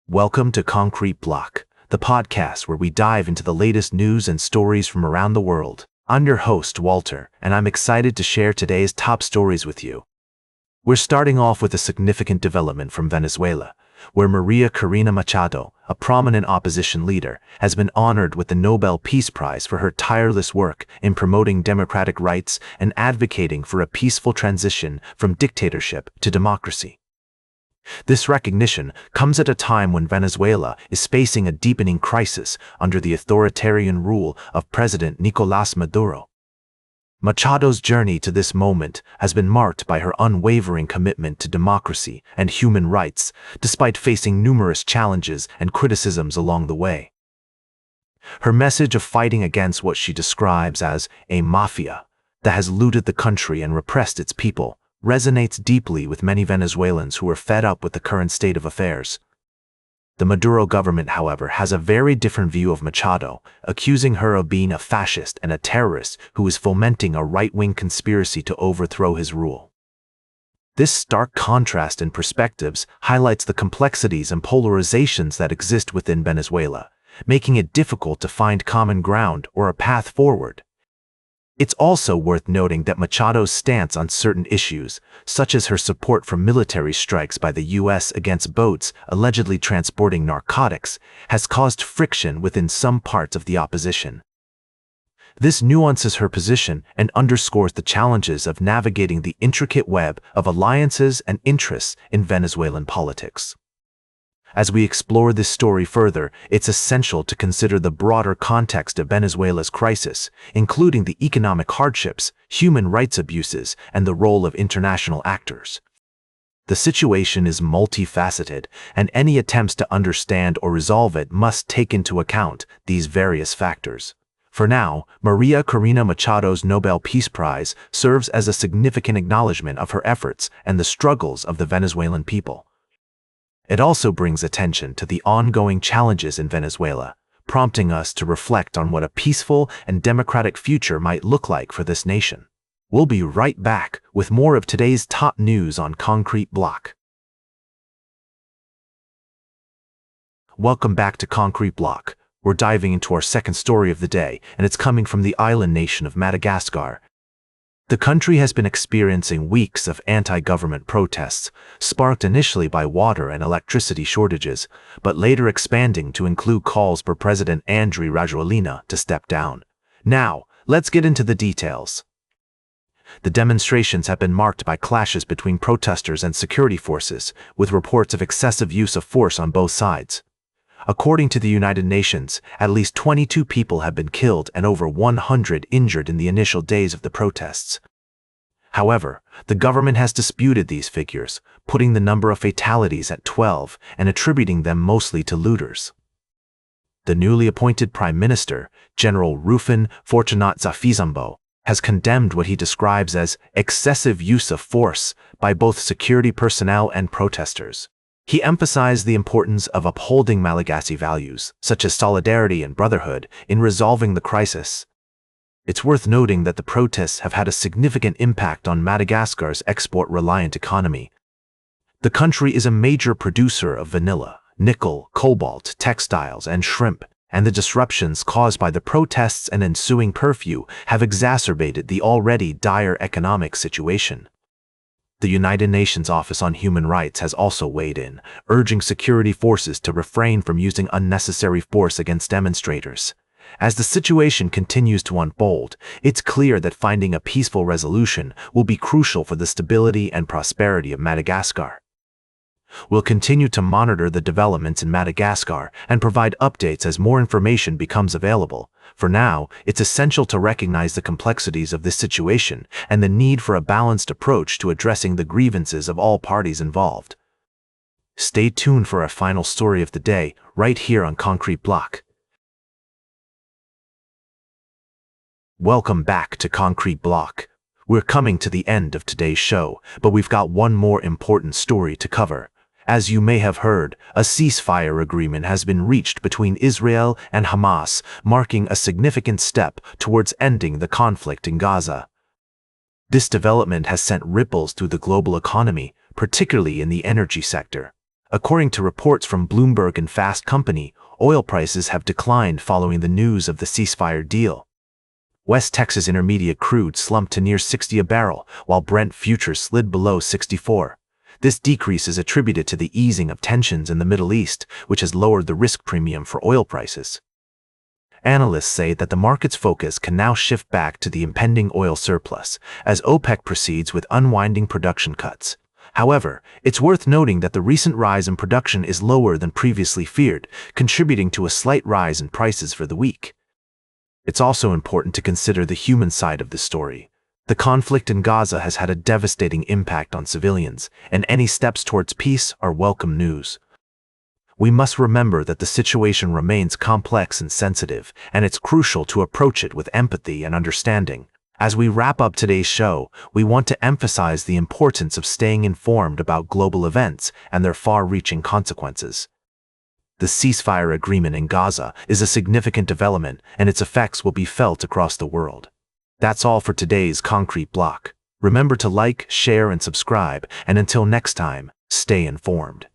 Welcome to Concrete Block, the podcast where we dive into the latest news and stories from around the world. I'm your host, Walter, and I'm excited to share today's top stories with you. We're starting off with a significant development from Venezuela, where Maria Corina Machado, a prominent opposition leader, has been honored with the Nobel Peace Prize for her tireless work in promoting democratic rights and advocating for a peaceful transition from dictatorship to democracy. This recognition comes at a time when Venezuela is facing a deepening crisis under the authoritarian rule of President Nicolás Maduro. Machado's journey to this moment has been marked by her unwavering commitment to democracy and human rights, despite facing numerous challenges and criticisms along the way. Her message of fighting against what she describes as a mafia that has looted the country and repressed its people resonates deeply with many Venezuelans who are fed up with the current state of affairs. The Maduro government, however, has a very different view of Machado, accusing her of being a fascist and a terrorist who is fomenting a right-wing conspiracy to overthrow his rule. This stark contrast in perspectives highlights the complexities and polarizations that exist within Venezuela, making it difficult to find common ground or a path forward. It's also worth noting that Machado's stance on certain issues, such as her support for military strikes by the U.S. against boats allegedly transporting narcotics, has caused friction within some parts of the opposition. This nuances her position and underscores the challenges of navigating the intricate web of alliances and interests in Venezuelan politics. As we explore this story further, it's essential to consider the broader context of Venezuela's crisis, including the economic hardships, human rights abuses, and the role of international actors. The situation is multifaceted, and any attempts to understand or resolve it must take into account these various factors. For now, Maria Corina Machado's Nobel Peace Prize serves as a significant acknowledgement of her efforts and the struggles of the Venezuelan people. It also brings attention to the ongoing challenges in Venezuela, prompting us to reflect on what a peaceful and democratic future might look like for this nation. We'll be right back with more of today's top news on Concrete Block. Welcome back to Concrete Block. We're diving into our second story of the day, and it's coming from the island nation of Madagascar. The country has been experiencing weeks of anti-government protests, sparked initially by water and electricity shortages, but later expanding to include calls for President Andry Rajoelina to step down. Now, let's get into the details. The demonstrations have been marked by clashes between protesters and security forces, with reports of excessive use of force on both sides. According to the United Nations, at least 22 people have been killed and over 100 injured in the initial days of the protests. However, the government has disputed these figures, putting the number of fatalities at 12 and attributing them mostly to looters. The newly appointed Prime Minister, General Rufin Fortunat Zafizambo, has condemned what he describes as excessive use of force by both security personnel and protesters. He emphasized the importance of upholding Malagasy values, such as solidarity and brotherhood, in resolving the crisis. It's worth noting that the protests have had a significant impact on Madagascar's export-reliant economy. The country is a major producer of vanilla, nickel, cobalt, textiles, and shrimp, and the disruptions caused by the protests and ensuing curfew have exacerbated the already dire economic situation. The United Nations Office on Human Rights has also weighed in, urging security forces to refrain from using unnecessary force against demonstrators. As the situation continues to unfold, it's clear that finding a peaceful resolution will be crucial for the stability and prosperity of Madagascar. We'll continue to monitor the developments in Madagascar and provide updates as more information becomes available. For now, it's essential to recognize the complexities of this situation and the need for a balanced approach to addressing the grievances of all parties involved. Stay tuned for our final story of the day, right here on Concrete Block. Welcome back to Concrete Block. We're coming to the end of today's show, but we've got one more important story to cover. As you may have heard, a ceasefire agreement has been reached between Israel and Hamas, marking a significant step towards ending the conflict in Gaza. This development has sent ripples through the global economy, particularly in the energy sector. According to reports from Bloomberg and Fast Company, oil prices have declined following the news of the ceasefire deal. West Texas Intermediate crude slumped to near $60 a barrel, while Brent futures slid below $64. This decrease is attributed to the easing of tensions in the Middle East, which has lowered the risk premium for oil prices. Analysts say that the market's focus can now shift back to the impending oil surplus, as OPEC proceeds with unwinding production cuts. However, it's worth noting that the recent rise in production is lower than previously feared, contributing to a slight rise in prices for the week. It's also important to consider the human side of the story. The conflict in Gaza has had a devastating impact on civilians, and any steps towards peace are welcome news. We must remember that the situation remains complex and sensitive, and it's crucial to approach it with empathy and understanding. As we wrap up today's show, we want to emphasize the importance of staying informed about global events and their far-reaching consequences. The ceasefire agreement in Gaza is a significant development, and its effects will be felt across the world. That's all for today's Concrete Block. Remember to like, share, and subscribe, and until next time, stay informed.